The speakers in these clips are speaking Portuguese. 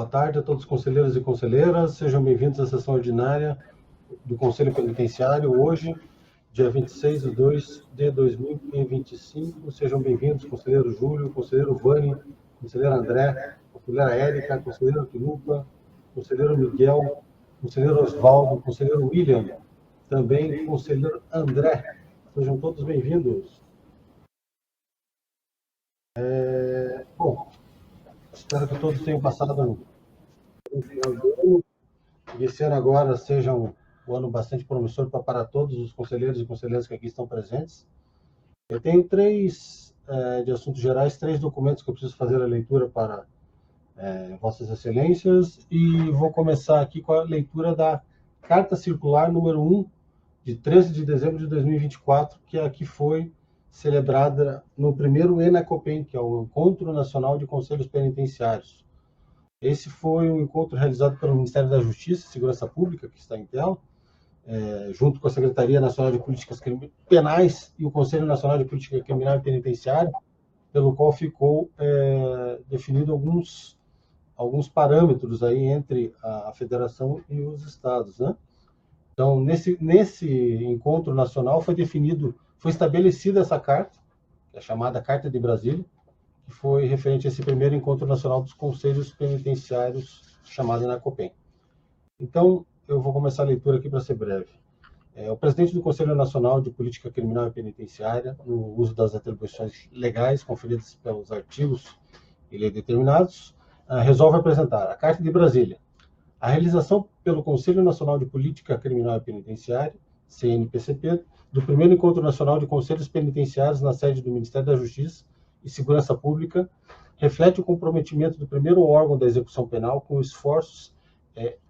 Boa tarde a todos os conselheiros e conselheiras, sejam bem-vindos à sessão ordinária do Conselho Penitenciário, hoje, dia 26 de 2 de 2025. Sejam bem-vindos, conselheiro Júlio, conselheiro Vani, conselheiro André, conselheira Érica, conselheiro Tunupa, conselheiro Miguel, conselheiro Osvaldo, conselheiro William, também conselheiro André. Sejam todos bem-vindos. Bom, espero que todos tenham passado um final de ano, e esse ano agora seja um ano bastante promissor para todos os conselheiros e conselheiras que aqui estão presentes. Eu tenho de assuntos gerais, 3 documentos que eu preciso fazer a leitura para Vossas Excelências, e vou começar aqui com a leitura da Carta Circular número 1, de 13 de dezembro de 2024, que aqui foi celebrada no primeiro ENACOPEN, que é o Encontro Nacional de Conselhos Penitenciários. Esse foi um encontro realizado pelo Ministério da Justiça e Segurança Pública, que está em tela, junto com a Secretaria Nacional de Políticas Penais e o Conselho Nacional de Política Criminal e Penitenciária, pelo qual ficou definido alguns parâmetros aí entre a Federação e os Estados, né? Então, nesse encontro nacional foi estabelecida essa carta, que é a chamada Carta de Brasília, que foi referente a esse primeiro encontro nacional dos conselhos penitenciários, chamado ENACOPEN. Então, eu vou começar a leitura aqui para ser breve. O presidente do Conselho Nacional de Política Criminal e Penitenciária, no uso das atribuições legais conferidas pelos artigos e lei determinados, resolve apresentar a Carta de Brasília. A realização pelo Conselho Nacional de Política Criminal e Penitenciária, CNPCP, do primeiro Encontro Nacional de Conselhos Penitenciários na sede do Ministério da Justiça e Segurança Pública, reflete o comprometimento do primeiro órgão da execução penal com esforços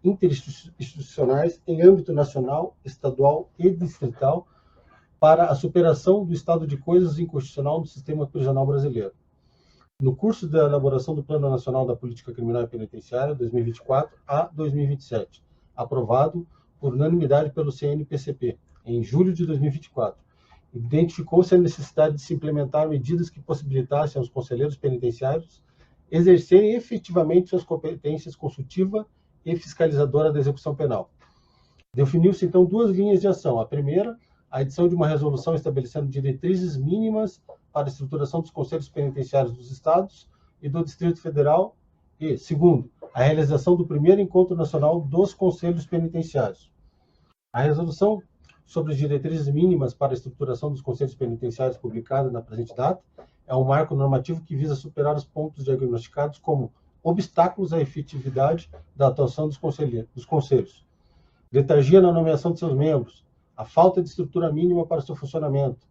interinstitucionais em âmbito nacional, estadual e distrital para a superação do estado de coisas inconstitucional no sistema prisional brasileiro. No curso da elaboração do Plano Nacional da Política Criminal e Penitenciária 2024 a 2027, aprovado por unanimidade pelo CNPCP em julho de 2024, identificou-se a necessidade de se implementar medidas que possibilitassem aos conselheiros penitenciários exercerem efetivamente suas competências consultiva e fiscalizadora da execução penal. Definiu-se, então, 2 linhas de ação. A primeira, a edição de uma resolução estabelecendo diretrizes mínimas para a estruturação dos conselhos penitenciários dos Estados e do Distrito Federal. E, segundo, a realização do primeiro Encontro Nacional dos Conselhos Penitenciários. A resolução sobre as diretrizes mínimas para a estruturação dos conselhos penitenciários, publicada na presente data, é um marco normativo que visa superar os pontos diagnosticados como obstáculos à efetividade da atuação dos conselhos. Letargia na nomeação de seus membros, a falta de estrutura mínima para seu funcionamento.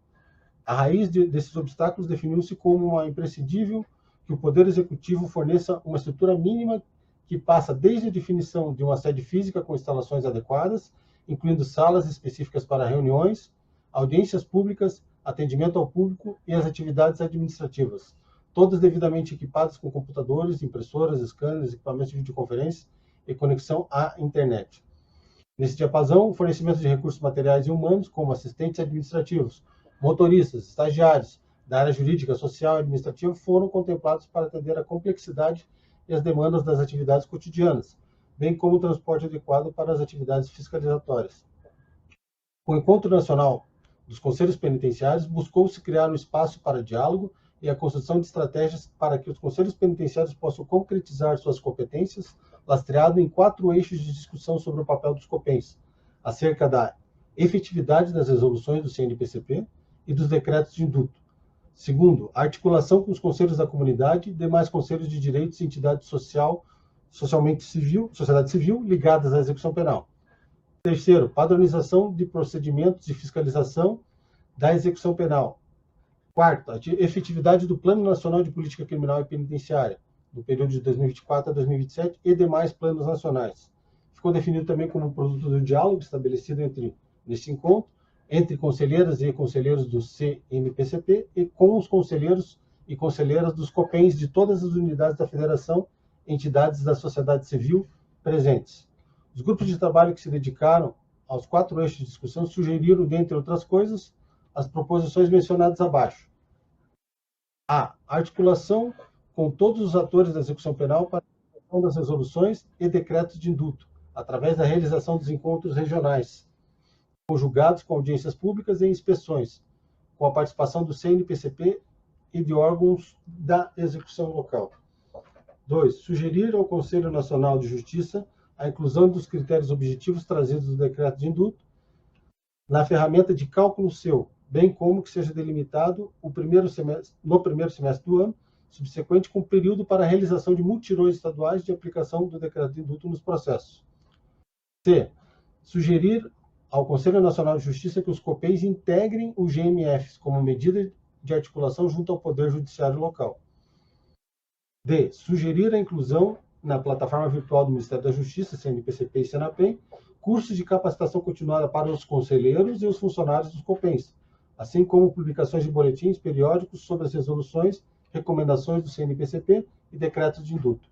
A raiz desses obstáculos definiu-se como imprescindível que o Poder Executivo forneça uma estrutura mínima que passa desde a definição de uma sede física com instalações adequadas, incluindo salas específicas para reuniões, audiências públicas, atendimento ao público e as atividades administrativas, todas devidamente equipadas com computadores, impressoras, scanners, equipamentos de videoconferência e conexão à internet. Nesse diapasão, o fornecimento de recursos materiais e humanos, como assistentes administrativos, motoristas, estagiários da área jurídica, social e administrativa, foram contemplados para atender à complexidade e as demandas das atividades cotidianas, bem como o transporte adequado para as atividades fiscalizatórias. Com o Encontro Nacional dos Conselhos Penitenciários, buscou-se criar um espaço para diálogo e a construção de estratégias para que os conselhos penitenciários possam concretizar suas competências, lastreado em 4 eixos de discussão sobre o papel dos COPENs, acerca da efetividade das resoluções do CNPCP e dos decretos de induto. Segundo, a articulação com os conselhos da comunidade e demais conselhos de direitos e entidades sociedade civil ligadas à execução penal. Terceiro, padronização de procedimentos de fiscalização da execução penal. Quarto, a efetividade do Plano Nacional de Política Criminal e Penitenciária, no período de 2024 a 2027, e demais planos nacionais. Ficou definido também como produto do diálogo estabelecido neste encontro, entre conselheiras e conselheiros do CNPCP e com os conselheiros e conselheiras dos COPENs de todas as unidades da Federação, entidades da sociedade civil presentes. Os grupos de trabalho que se dedicaram aos 4 eixos de discussão sugeriram, dentre outras coisas, as proposições mencionadas abaixo. A articulação com todos os atores da execução penal para a implementação das resoluções e decretos de indulto, através da realização dos encontros regionais, conjugados com audiências públicas e inspeções, com a participação do CNPCP e de órgãos da execução local. 2. Sugerir ao Conselho Nacional de Justiça a inclusão dos critérios objetivos trazidos do decreto de indulto na ferramenta de cálculo seu, bem como que seja delimitado no primeiro semestre do ano subsequente com período para a realização de mutirões estaduais de aplicação do decreto de indulto nos processos. C. Sugerir ao Conselho Nacional de Justiça que os COPEIs integrem os GMFs como medida de articulação junto ao Poder Judiciário local. D. Sugerir a inclusão na plataforma virtual do Ministério da Justiça, CNPCP e Senapem, cursos de capacitação continuada para os conselheiros e os funcionários dos COPEIs, assim como publicações de boletins periódicos sobre as resoluções, recomendações do CNPCP e decretos de indulto.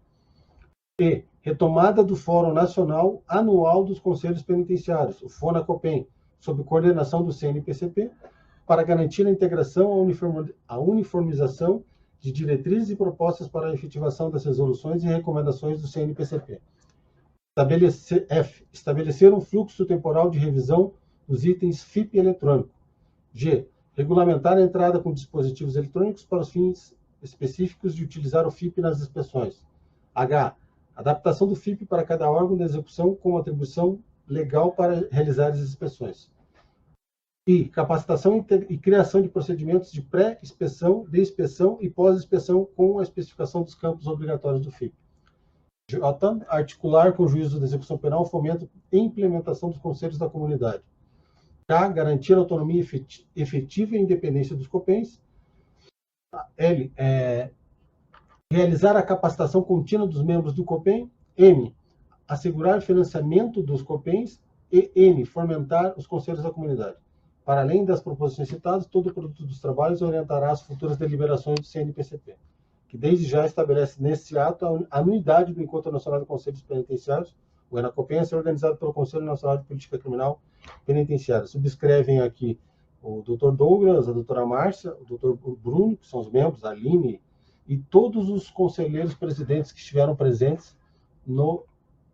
E. Retomada do Fórum Nacional Anual dos Conselhos Penitenciários, o FONACOPEM, sob coordenação do CNPCP, para garantir a integração, a uniformização de diretrizes e propostas para a efetivação das resoluções e recomendações do CNPCP. F. Estabelecer um fluxo temporal de revisão dos itens FIP eletrônico. G. Regulamentar a entrada com dispositivos eletrônicos para os fins específicos de utilizar o FIP nas inspeções. H. Adaptação do FIP para cada órgão de execução com atribuição legal para realizar as inspeções. I. Capacitação e criação de procedimentos de pré-inspeção, de inspeção e pós-inspeção com a especificação dos campos obrigatórios do FIP. J. Articular com o juízo de execução penal o fomento e implementação dos conselhos da comunidade. K. Garantir a autonomia efetiva e independência dos COPENs. L. Realizar a capacitação contínua dos membros do COPEN. M. Assegurar o financiamento dos COPENs. E N. Fomentar os conselhos da comunidade. Para além das proposições citadas, todo o produto dos trabalhos orientará as futuras deliberações do CNPCP, que desde já estabelece nesse ato a anuidade do Encontro Nacional de Conselhos Penitenciários, o ENACOPEN, a ser organizado pelo Conselho Nacional de Política Criminal Penitenciária. Subscrevem aqui o Dr. Douglas, a doutora Márcia, o Dr. Bruno, que são os membros, a Aline, e todos os conselheiros presidentes que estiveram presentes no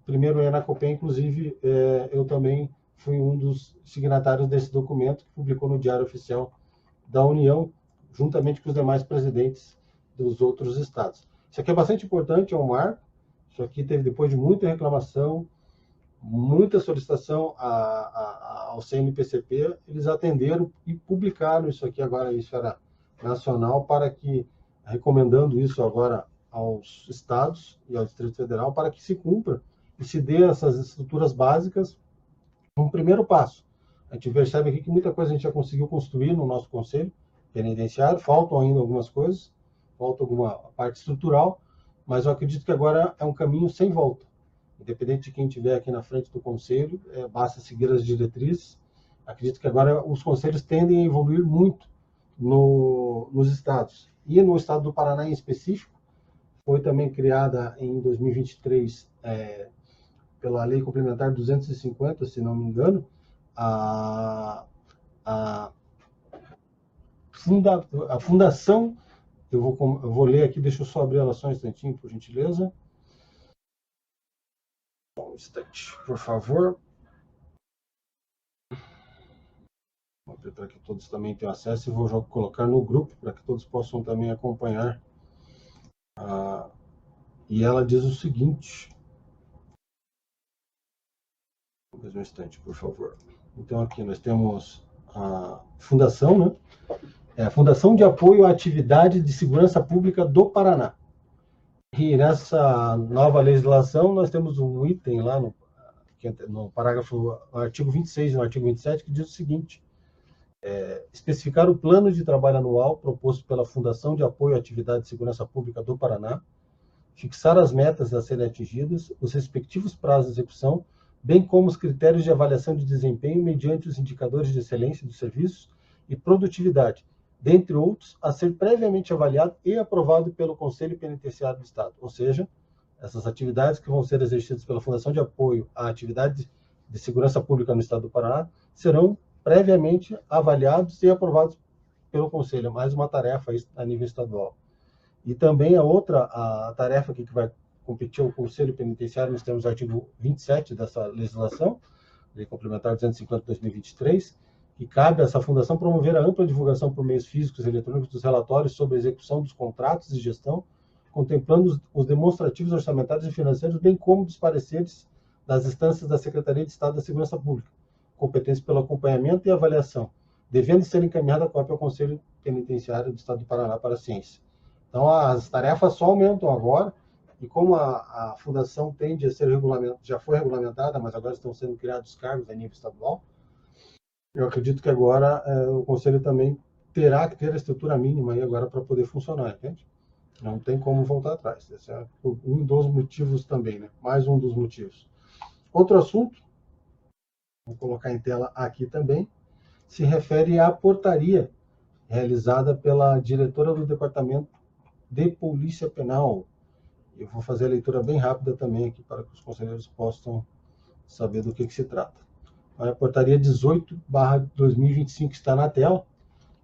primeiro ENACOPEN, inclusive eu também fui um dos signatários desse documento que publicou no Diário Oficial da União, juntamente com os demais presidentes dos outros estados. Isso aqui é bastante importante, é um marco. Isso aqui teve, depois de muita reclamação, muita solicitação ao CNPCP, eles atenderam e publicaram isso aqui agora em esfera nacional, para que, recomendando isso agora aos estados e ao Distrito Federal, para que se cumpra e se dê essas estruturas básicas um primeiro passo. A gente percebe aqui que muita coisa a gente já conseguiu construir no nosso Conselho Penitenciário, faltam ainda algumas coisas, falta alguma parte estrutural, mas eu acredito que agora é um caminho sem volta. Independente de quem estiver aqui na frente do Conselho, basta seguir as diretrizes. Acredito que agora os conselhos tendem a evoluir muito nos estados. E no estado do Paraná em específico, foi também criada em 2023, pela Lei Complementar 250, se não me engano, a fundação, eu vou ler aqui, deixa eu só abrir ela só um instantinho, por gentileza. Um instante, por favor. Vou abrir para que todos também tenham acesso e vou já colocar no grupo, para que todos possam também acompanhar. E ela diz o seguinte... Mais um instante, por favor. Então, aqui nós temos a fundação, né? A Fundação de Apoio à Atividade de Segurança Pública do Paraná. E nessa nova legislação, nós temos um item lá no parágrafo, no artigo 26 e no artigo 27, que diz o seguinte: especificar o plano de trabalho anual proposto pela Fundação de Apoio à Atividade de Segurança Pública do Paraná, fixar as metas a serem atingidas, os respectivos prazos de execução, bem como os critérios de avaliação de desempenho mediante os indicadores de excelência dos serviços e produtividade, dentre outros, a ser previamente avaliado e aprovado pelo Conselho Penitenciário do Estado. Ou seja, essas atividades que vão ser exercidas pela Fundação de Apoio à Atividade de Segurança Pública no Estado do Paraná serão previamente avaliados e aprovados pelo Conselho. Mais uma tarefa a nível estadual. E também a tarefa aqui que vai competir ao Conselho Penitenciário, nós temos o artigo 27 dessa legislação, Lei Complementar 250/2023, que cabe a essa fundação promover a ampla divulgação por meios físicos e eletrônicos dos relatórios sobre a execução dos contratos de gestão, contemplando os demonstrativos orçamentários e financeiros, bem como dos pareceres das instâncias da Secretaria de Estado da Segurança Pública, competentes pelo acompanhamento e avaliação, devendo ser encaminhada a cópia ao Conselho Penitenciário do Estado do Paraná para a ciência. Então, as tarefas só aumentam agora, e como a fundação tende a ser já foi regulamentada, mas agora estão sendo criados cargos a nível estadual, eu acredito que agora o Conselho também terá que ter a estrutura mínima aí agora para poder funcionar, entende? Não tem como voltar atrás. Esse é um dos motivos também, né? Mais um dos motivos. Outro assunto, vou colocar em tela aqui também, se refere à portaria realizada pela diretora do Departamento de Polícia Penal. Eu vou fazer a leitura bem rápida também aqui para que os conselheiros possam saber do que se trata. A portaria 18/2025 está na tela.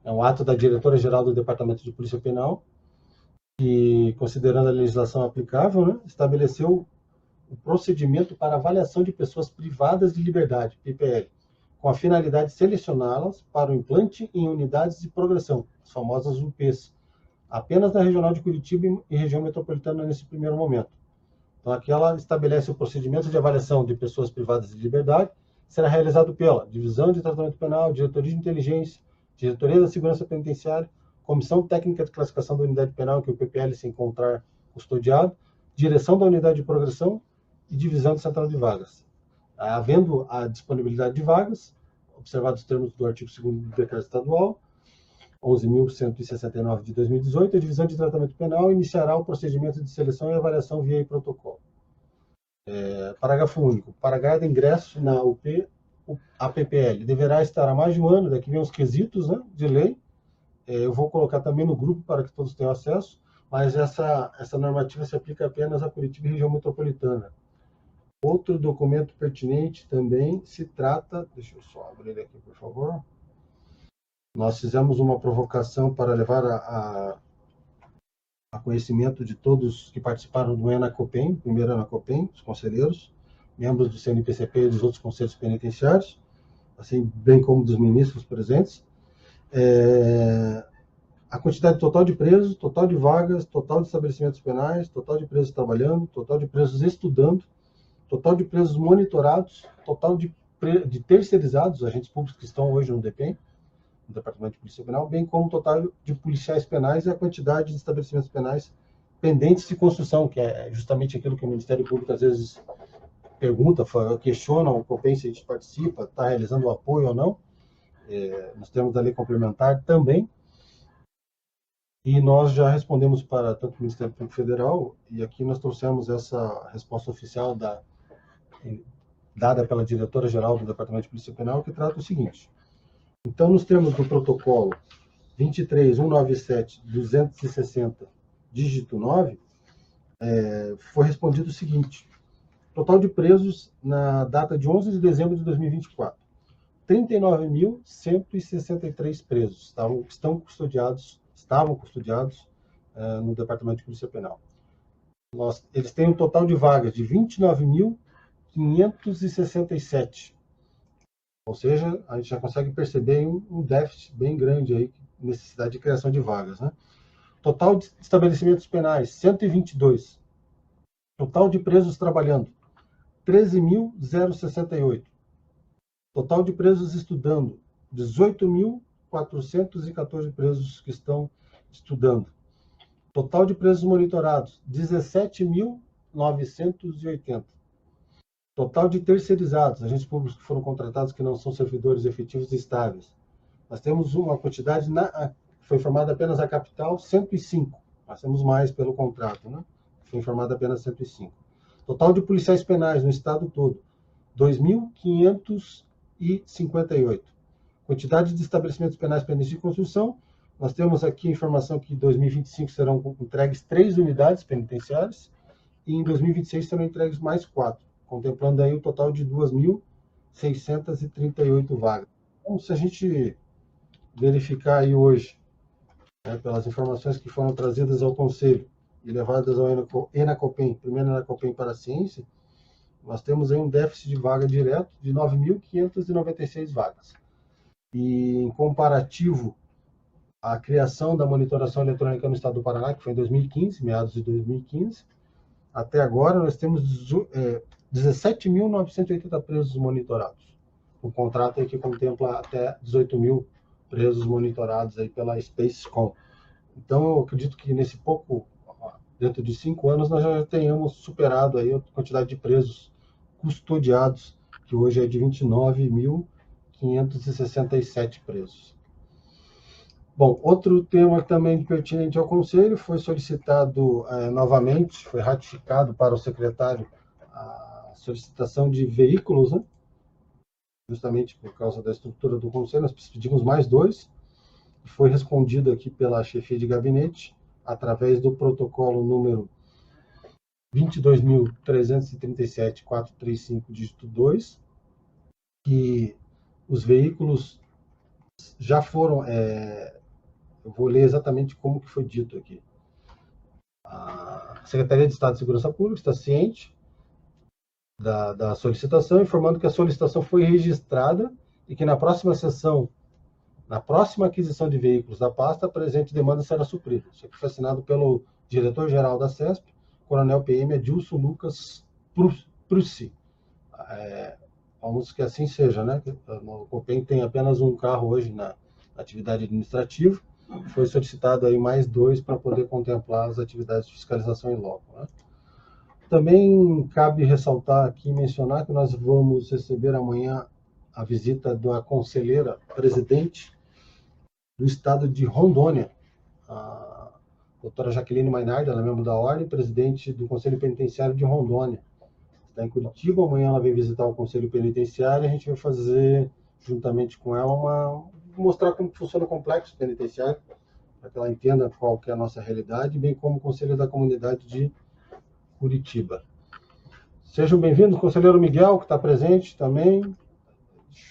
É um ato da diretora-geral do Departamento de Polícia Penal, que, considerando a legislação aplicável, né, estabeleceu o procedimento para avaliação de pessoas privadas de liberdade, PPL, com a finalidade de selecioná-las para o implante em unidades de progressão, as famosas UPs, apenas na Regional de Curitiba e região metropolitana nesse primeiro momento. Então, aqui ela estabelece o procedimento de avaliação de pessoas privadas de liberdade, será realizado pela Divisão de Tratamento Penal, Diretoria de Inteligência, Diretoria da Segurança Penitenciária, Comissão Técnica de Classificação da Unidade Penal, que o PPL se encontrar custodiado, Direção da Unidade de Progressão e Divisão de Central de Vagas. Havendo a disponibilidade de vagas, observados os termos do artigo 2º do Decreto Estadual, 11.169 de 2018, a Divisão de Tratamento Penal iniciará o procedimento de seleção e avaliação via protocolo. Parágrafo único. Para de ingresso na UP, a PPL deverá estar há mais de um ano, daqui vem os quesitos, né, de lei. Eu vou colocar também no grupo para que todos tenham acesso, mas essa normativa se aplica apenas a Curitiba e região metropolitana. Outro documento pertinente também se trata, deixa eu só abrir ele aqui, por favor. Nós fizemos uma provocação para levar a conhecimento de todos que participaram do ENACOPEN, primeiro ENACOPEN, os conselheiros, membros do CNPCP e dos outros conselhos penitenciários, assim bem como dos ministros presentes, a quantidade total de presos, total de vagas, total de estabelecimentos penais, total de presos trabalhando, total de presos estudando, total de presos monitorados, total de terceirizados, agentes públicos que estão hoje no DPEM, no Departamento de Polícia Penal, bem como o total de policiais penais e a quantidade de estabelecimentos penais pendentes de construção, que é justamente aquilo que o Ministério Público às vezes pergunta, questiona o COPEN se a gente participa, está realizando o apoio ou não. Nós temos da lei complementar também, e nós já respondemos para tanto o Ministério Público Federal, e aqui nós trouxemos essa resposta oficial dada pela diretora-geral do Departamento de Polícia Penal, que trata o seguinte. Então, nos termos do protocolo 23.197.260, dígito 9, foi respondido o seguinte: total de presos na data de 11 de dezembro de 2024, 39.163 presos estavam custodiados no Departamento de Polícia Penal. Eles têm um total de vagas de 29.567. Ou seja, a gente já consegue perceber um déficit bem grande aí, necessidade de criação de vagas, né? Total de estabelecimentos penais, 122. Total de presos trabalhando, 13.068. Total de presos estudando, 18.414 presos que estão estudando. Total de presos monitorados, 17.980. Total de terceirizados, agentes públicos que foram contratados que não são servidores efetivos e estáveis. Nós temos uma quantidade, foi informada apenas a capital, 105. Nós temos mais pelo contrato, né? Foi informada apenas 105. Total de policiais penais no estado todo, 2.558. Quantidade de estabelecimentos penais pendentes de construção, nós temos aqui a informação que em 2025 serão entregues 3 unidades penitenciárias e em 2026 serão entregues mais 4. Contemplando aí o total de 2.638 vagas. Então, se a gente verificar aí hoje, pelas informações que foram trazidas ao Conselho, e levadas ao ENACOPEM, primeiro ENACOPEM para a ciência, nós temos aí um déficit de vaga direto de 9.596 vagas. E em comparativo à criação da monitoração eletrônica no estado do Paraná, que foi em 2015, meados de 2015, até agora nós temos 17.980 presos monitorados. Um contrato aí que contempla até 18 mil presos monitorados aí pela Spacecom. Então, eu acredito que dentro de 5 anos, nós já tenhamos superado aí a quantidade de presos custodiados, que hoje é de 29.567 presos. Bom, outro tema também pertinente ao Conselho foi solicitado novamente, foi ratificado para o secretário a solicitação de veículos, né? Justamente por causa da estrutura do Conselho, nós pedimos mais 2, e foi respondido aqui pela chefia de gabinete, através do protocolo número 22.337.435, dígito 2, que os veículos já foram... eu vou ler exatamente como que foi dito aqui. A Secretaria de Estado de Segurança Pública está ciente da solicitação, informando que a solicitação foi registrada e que na próxima aquisição de veículos da pasta, a presente demanda será suprida. Isso aqui foi assinado pelo diretor-geral da CESP, Coronel PM Adilson Lucas Prussi. Vamos que assim seja, né? O COPEM tem apenas um carro hoje na atividade administrativa, foi solicitado aí mais 2 para poder contemplar as atividades de fiscalização em loco, né? Também cabe ressaltar aqui, mencionar que nós vamos receber amanhã a visita da conselheira presidente do estado de Rondônia, a doutora Jaqueline Mainardi, ela é membro da Ordem, presidente do Conselho Penitenciário de Rondônia. Está em Curitiba, amanhã ela vem visitar o Conselho Penitenciário e a gente vai fazer, juntamente com ela, mostrar como funciona o complexo penitenciário, para que ela entenda qual que é a nossa realidade, bem como o Conselho da Comunidade de Curitiba. Sejam bem-vindos, conselheiro Miguel, que está presente também,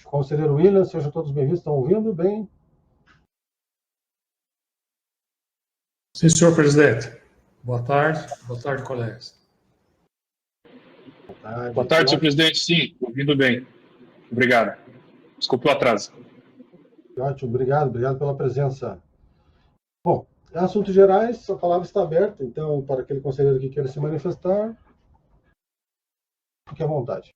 conselheiro William, sejam todos bem-vindos, estão ouvindo bem? Sim, senhor presidente. Boa tarde, colegas. Boa tarde, senhor presidente. Sim, ouvindo bem. Obrigado. Desculpe o atraso. Ótimo, obrigado pela presença. Bom, em assuntos gerais, a palavra está aberta, então, para aquele conselheiro que queira se manifestar, fique à vontade.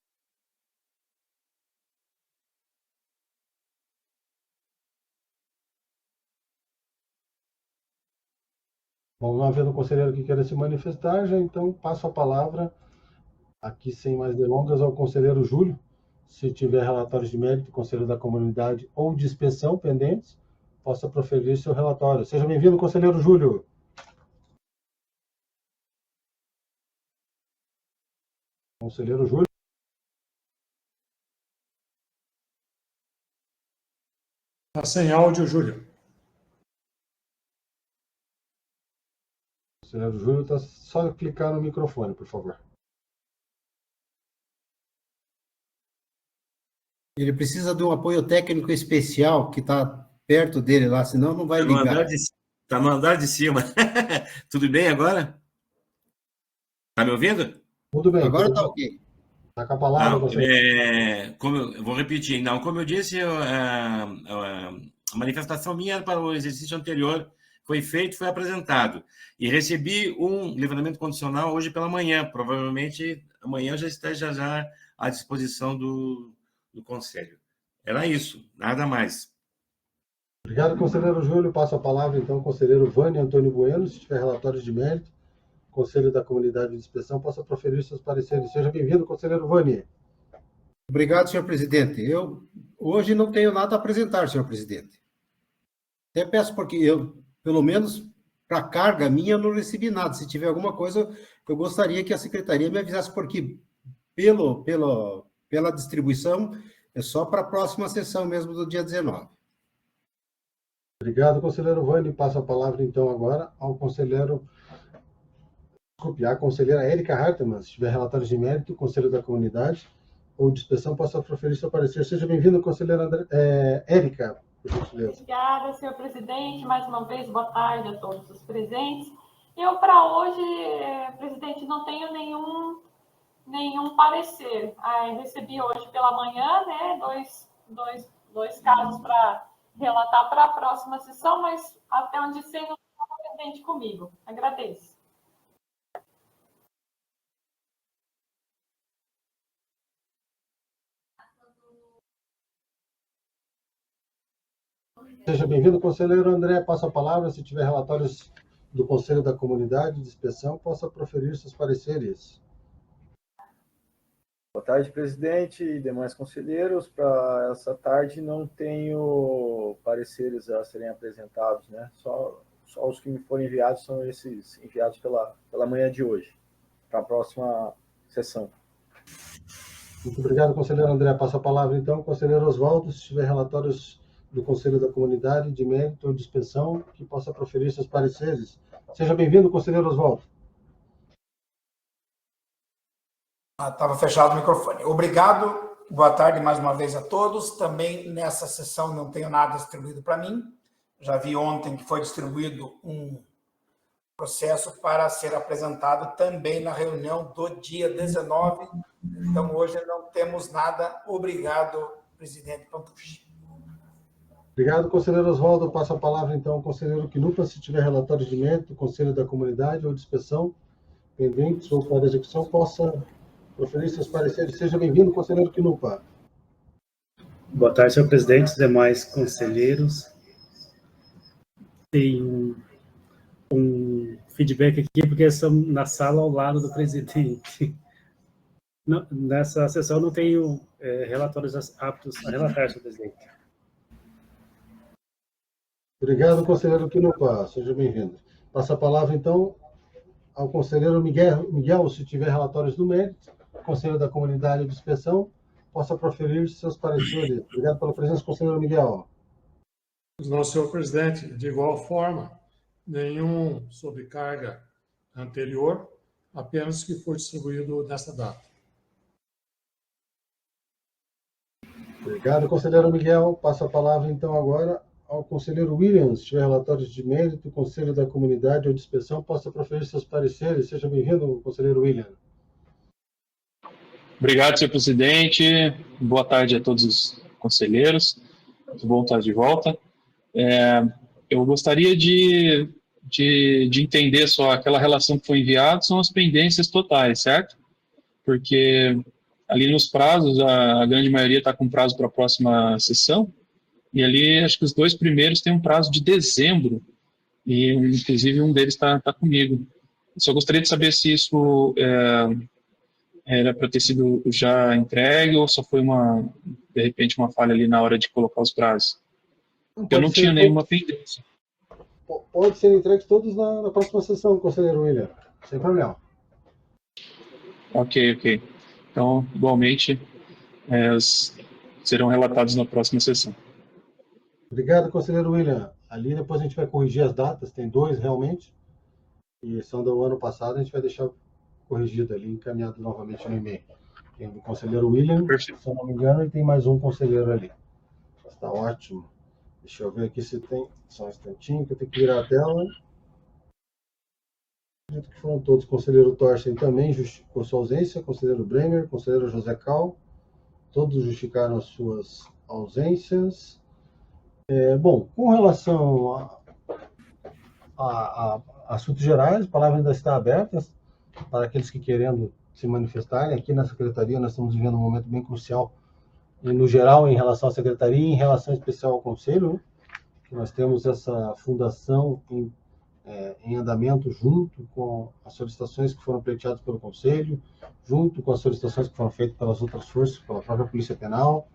Bom, não havendo conselheiro que queira se manifestar, já então passo a palavra, aqui sem mais delongas, ao conselheiro Júlio. Se tiver relatórios de mérito, conselho da comunidade ou de inspeção pendentes, possa proferir seu relatório. Seja bem-vindo, conselheiro Júlio. Conselheiro Júlio. Está sem áudio, Júlio. Conselheiro Júlio, tá só clicar no microfone, por favor. Ele precisa de um apoio técnico especial que está perto dele lá, senão não vai ligar. Está no andar de cima. Tudo bem agora? Está me ouvindo? Tudo bem. Agora está ok. Está com a palavra, você. Vou repetir. Não, como eu disse, a manifestação minha para o exercício anterior foi feito, foi apresentado. E recebi um livramento condicional hoje pela manhã. Provavelmente amanhã já esteja já à disposição do Conselho. Era isso, nada mais. Obrigado, conselheiro Júlio. Passo a palavra, então, ao conselheiro Vânia Antônio Bueno, se tiver relatórios de mérito, Conselho da Comunidade de Inspeção, possa proferir seus pareceres. Seja bem-vindo, conselheiro Vânia. Obrigado, senhor presidente. Eu hoje não tenho nada a apresentar, senhor presidente. Até peço porque eu, pelo menos, para a carga minha, eu não recebi nada. Se tiver alguma coisa, eu gostaria que a secretaria me avisasse, porque pela distribuição é só para a próxima sessão mesmo do dia 19. Obrigado, conselheiro Vânia. Passo a palavra, então, agora ao conselheiro... Desculpe, a conselheira Érica Hartmann, se tiver relatórios de mérito, Conselho da Comunidade ou de inspeção, possa proferir seu parecer. Seja bem-vindo, conselheira Érica, por gentileza. Obrigada, senhor presidente. Mais uma vez, boa tarde a todos os presentes. Eu, para hoje, presidente, não tenho nenhum parecer. Recebi hoje pela manhã, né, dois casos para relatar para a próxima sessão, mas até onde sei não está o presidente comigo. Agradeço. Seja bem-vindo, conselheiro André. Passa a palavra. Se tiver relatórios do Conselho da Comunidade de Inspeção, possa proferir seus pareceres. Boa tarde, presidente e demais conselheiros. Para essa tarde não tenho pareceres a serem apresentados, né? Só os que me foram enviados são esses enviados pela manhã de hoje, para a próxima sessão. Muito obrigado, conselheiro André. Passa a palavra, então, conselheiro Oswaldo. Se tiver relatórios do Conselho da Comunidade de mérito ou de inspeção, que possa proferir seus pareceres. Seja bem-vindo, conselheiro Oswaldo. Estava fechado o microfone. Obrigado, boa tarde mais uma vez a todos. Também nessa sessão não tenho nada distribuído para mim. Já vi ontem que foi distribuído um processo para ser apresentado também na reunião do dia 19. Então, hoje não temos nada. Obrigado, presidente Pantucci. Obrigado, conselheiro Oswaldo. Passa a palavra, então, ao conselheiro Quinupa, se tiver relatórios de mérito, Conselho da Comunidade ou de inspeção pendentes ou para execução, possa proferir seus pareceres. Seja bem-vindo, conselheiro Quinupa. Boa tarde, senhor presidente, demais conselheiros. Tem um feedback aqui, porque estamos na sala ao lado do presidente. Nessa sessão não tenho relatórios aptos a relatar, senhor presidente. Obrigado, conselheiro Quinupa. Seja bem-vindo. Passa a palavra, então, ao conselheiro Miguel, se tiver relatórios do mérito, Conselho da Comunidade de Inspeção, possa proferir seus pareceres. Obrigado pela presença, conselheiro Miguel. Não, senhor presidente, de igual forma, nenhum sobrecarga anterior, apenas que foi distribuído nesta data. Obrigado, conselheiro Miguel. Passo a palavra, então, agora ao conselheiro Williams, se tiver relatórios de mérito, Conselho da Comunidade ou de Inspeção, possa proferir seus pareceres. Seja bem-vindo, conselheiro Williams. Obrigado, senhor presidente. Boa tarde a todos os conselheiros. Muito bom estar de volta. Eu gostaria de entender só aquela relação que foi enviada, são as pendências totais, certo? Porque ali nos prazos, a grande maioria está com prazo para a próxima sessão, e ali acho que os dois primeiros têm um prazo de dezembro, e inclusive um deles está comigo. Só gostaria de saber se isso era para ter sido já entregue ou só foi de repente, uma falha ali na hora de colocar os prazos. Eu não tinha nenhuma pendência. Pode ser entregues todos na próxima sessão, conselheiro William. Sem problema. Ok. Então, igualmente, serão relatados na próxima sessão. Obrigado, conselheiro William. Ali depois a gente vai corrigir as datas, tem 2 realmente, e são do ano passado, a gente vai deixar corrigido ali, encaminhado novamente no e-mail. Tem o conselheiro William, Perfeito. se eu não me engano, e tem mais um conselheiro ali. Está ótimo. Deixa eu ver aqui se tem, só um instantinho, que eu tenho que virar a tela. Acredito que foram todos. Conselheiro Torsten também justificou sua ausência, conselheiro Bremer, conselheiro José Cal, todos justificaram as suas ausências. Bom, com relação a assuntos gerais, a palavra ainda está aberta para aqueles que querendo se manifestarem. Aqui na Secretaria nós estamos vivendo um momento bem crucial, e no geral em relação à Secretaria e em relação especial ao Conselho, né? Que nós temos essa fundação em andamento junto com as solicitações que foram pleiteadas pelo Conselho, junto com as solicitações que foram feitas pelas outras forças, pela própria Polícia Penal.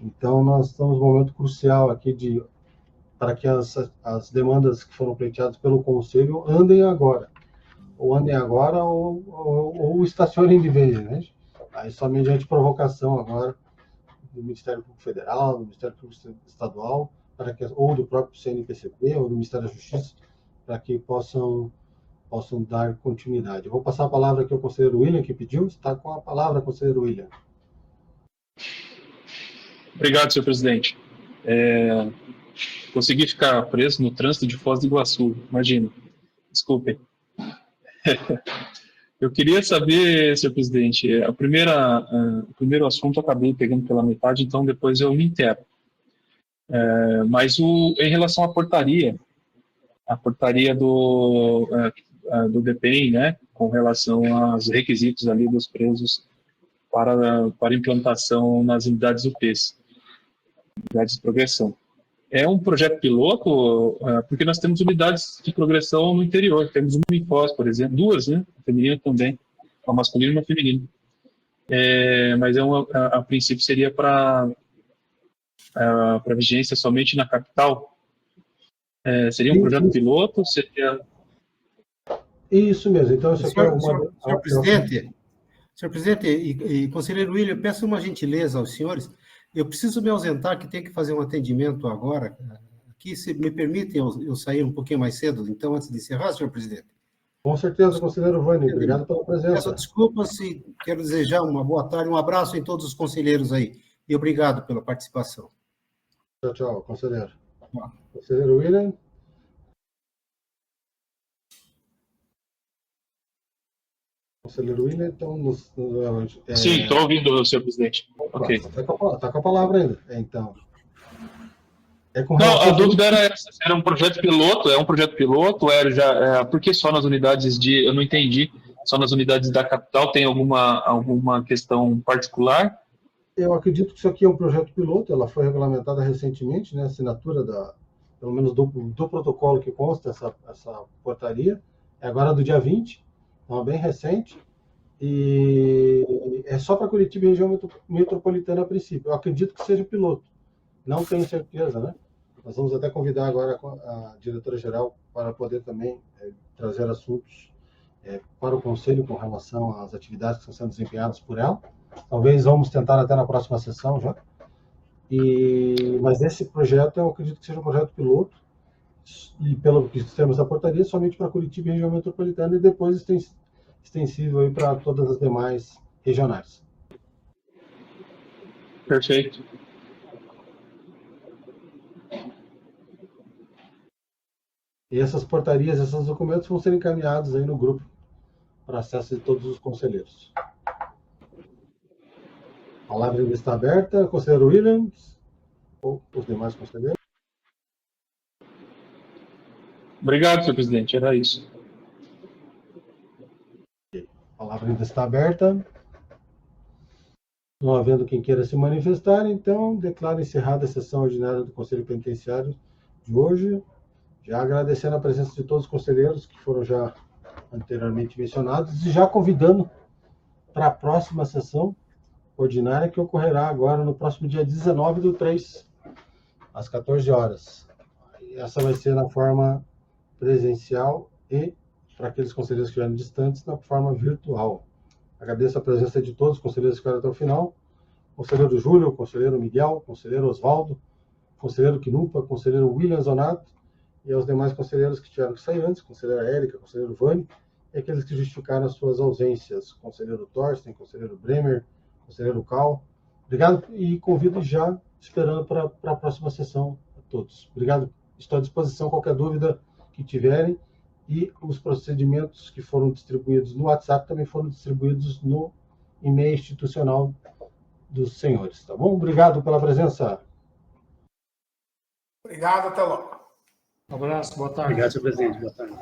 Então, nós estamos num momento crucial aqui para que as demandas que foram pleiteadas pelo Conselho andem agora. Ou andem agora ou estacionem de vez, né? Aí só mediante provocação agora do Ministério Público Federal, do Ministério Público Estadual, ou do próprio CNPCP, ou do Ministério da Justiça, para que possam dar continuidade. Eu vou passar a palavra aqui ao conselheiro William, que pediu. Está com a palavra, conselheiro William. Obrigado, senhor presidente. Consegui ficar preso no trânsito de Foz do Iguaçu, imagina. Desculpem. Eu queria saber, senhor presidente, o primeiro assunto eu acabei pegando pela metade, então depois eu me intero. Mas em relação à portaria do DPEM, né, com relação aos requisitos ali dos presos para implantação nas unidades UPs, unidades de progressão. É um projeto piloto, porque nós temos unidades de progressão no interior. Temos uma em Foz, por exemplo, duas, né? A feminina também, uma masculina e uma feminina. Mas a princípio seria para vigência somente na capital. Seria um projeto piloto? Seria... Isso mesmo. Então, isso aqui Senhor presidente e conselheiro William, peço uma gentileza aos senhores. Eu preciso me ausentar, que tenho que fazer um atendimento agora. Aqui, se me permitem eu sair um pouquinho mais cedo, então, antes de encerrar, senhor presidente. Com certeza, conselheiro Vânia. Obrigado pela presença. Peço desculpas e quero desejar uma boa tarde, um abraço em todos os conselheiros aí. E obrigado pela participação. Tchau, tchau, conselheiro. Conselheiro William. Conselheiro William, então... Sim, estou ouvindo, senhor presidente. Ok. Está com a palavra ainda. Então... Não, a dúvida era essa, era um projeto piloto, por que só nas unidades eu não entendi, só nas unidades da capital tem alguma questão particular? Eu acredito que isso aqui é um projeto piloto, ela foi regulamentada recentemente, né, assinatura pelo menos do protocolo que consta essa portaria, é agora do dia 20, então é bem recente, e é só para Curitiba e região metropolitana a princípio. Eu acredito que seja piloto. Não tenho certeza, né? Nós vamos até convidar agora a diretora-geral para poder também trazer assuntos para o Conselho com relação às atividades que estão sendo desempenhadas por ela. Talvez vamos tentar até na próxima sessão já. Mas esse projeto, eu acredito que seja um projeto piloto, e pelo que temos da portaria, somente para Curitiba e região metropolitana, e depois extensível aí para todas as demais regionais. Perfeito. E essas portarias, esses documentos vão ser encaminhados aí no grupo para acesso de todos os conselheiros. A palavra ainda está aberta. Conselheiro Williams ou os demais conselheiros? Obrigado, senhor presidente. Era isso. A palavra ainda está aberta. Não havendo quem queira se manifestar, então declaro encerrada a sessão ordinária do Conselho Penitenciário de hoje. Já agradecendo a presença de todos os conselheiros que foram já anteriormente mencionados e já convidando para a próxima sessão ordinária que ocorrerá agora no próximo dia 19/3, às 14 horas. Essa vai ser na forma presencial e, para aqueles conselheiros que estiverem distantes, na forma virtual. Agradeço a presença de todos os conselheiros que ficaram até o final. Conselheiro Júlio, conselheiro Miguel, conselheiro Oswaldo, conselheiro Quinupa, conselheiro William Zonato, e aos demais conselheiros que tiveram que sair antes, conselheira Érica, conselheiro Vânia, e aqueles que justificaram as suas ausências, conselheiro Thorsten, conselheiro Bremer, conselheiro Cal. Obrigado e convido já, esperando para a próxima sessão a todos. Obrigado, estou à disposição, qualquer dúvida que tiverem, e os procedimentos que foram distribuídos no WhatsApp também foram distribuídos no e-mail institucional dos senhores, tá bom? Obrigado pela presença. Obrigado, até logo. Um abraço, boa tarde. Obrigado, senhor presidente. Boa tarde.